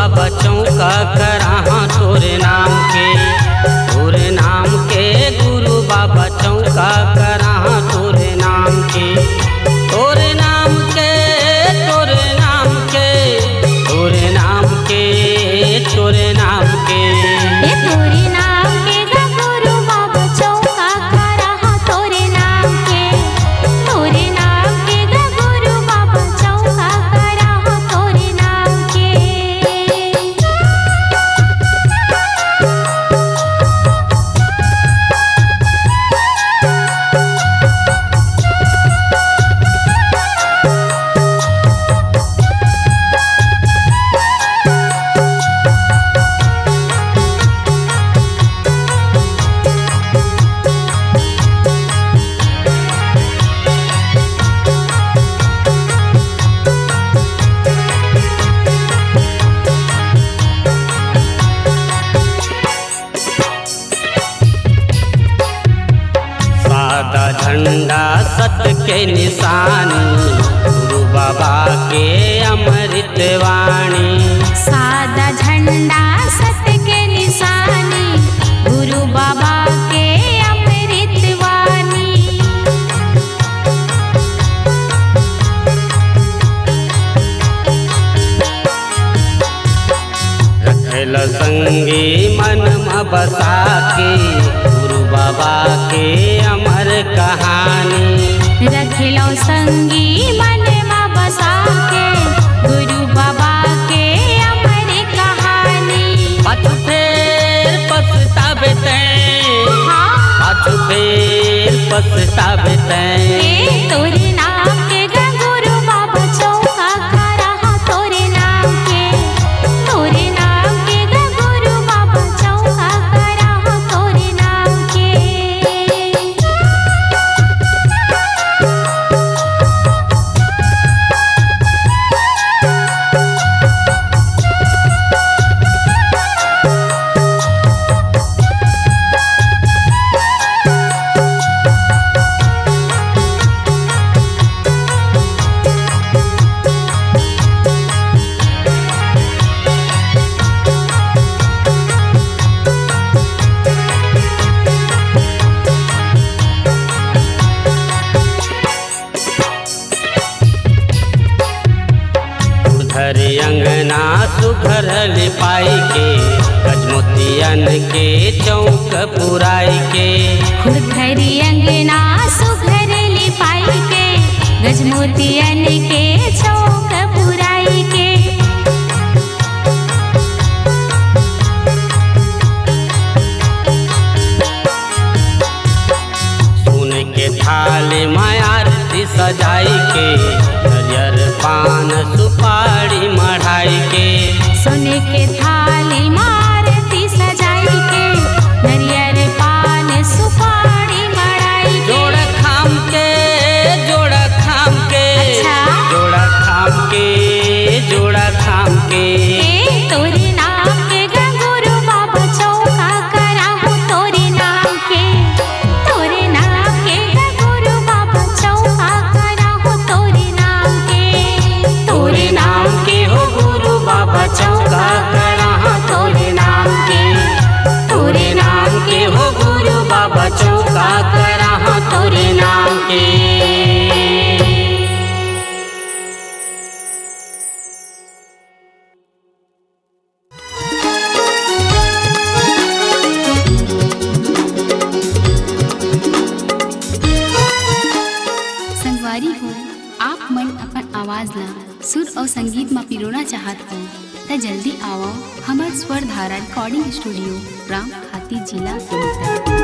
बाबा चौका कराहा तोरे नाम के, तोरे नाम के गुरु बाबा चौका कराहा तोरे नाम के, तोरे नाम के, तोरे नाम के, तोरे नाम के, तोरे नाम के, तोरे नाम के गुरु बाबा चौका कराहा तोरे नाम के, तोरे नाम के गुरु बाबा चौका कराहा तोरे नाम के। सादा झंडा सत के निशानी गुरु बाबा के अमृत वाणी, सादा झंडा सत के निशानी गुरु बाबा के अमृत वाणी, रखल संगी मन में बसा के गुरु बाबा के अमर कहानी, रखलो संगी मन में बसा के गुरु बाबा के अमर कहानी। पाछ फेर पछतावे तैं, पाछ फेर पछतावे तैं, तोरे नाम के गुरु बाबा चौका कराहा तोरे नाम के, तोरे नाम के गुरु बाबा चौका कराहा तोरे नाम के। घर अंगना सुघर लिपाई के, गजमोतियन के चौक पुराई के, घरी अंगना सुघर लिपाई के, गजमोतियन के चौक पुराई के, सोन के थाली में आरती सजाई के, नरियर पान सुपारी मढ़ाई के, सोने के थाली मारती सजाई के, नरियर पान सुपारी मड़ाई के, जोड़ खाम के, जोड़ खाम के, अच्छा। जोड़ा खाम के, जोड़ा खाम के, तोरे नाम के गुरु बाबा चौका कराहू तोरे नाम के, तोरे नाम के गुरु बाबा चौका कराहू तोरे नाम के, तोरे नाम के हो गुरु बाबा चौका कराहा तोरे नाम के, तोरे नाम के हो गुरु बाबा चौका कराहा तोरे नाम के। संगवारी हो आप मन अपन आवाज ला सुर और संगीत में पिरोना चाहत हो त जल्दी आओ हमार स्वर धारा रिकॉर्डिंग स्टूडियो राम खाती जिला के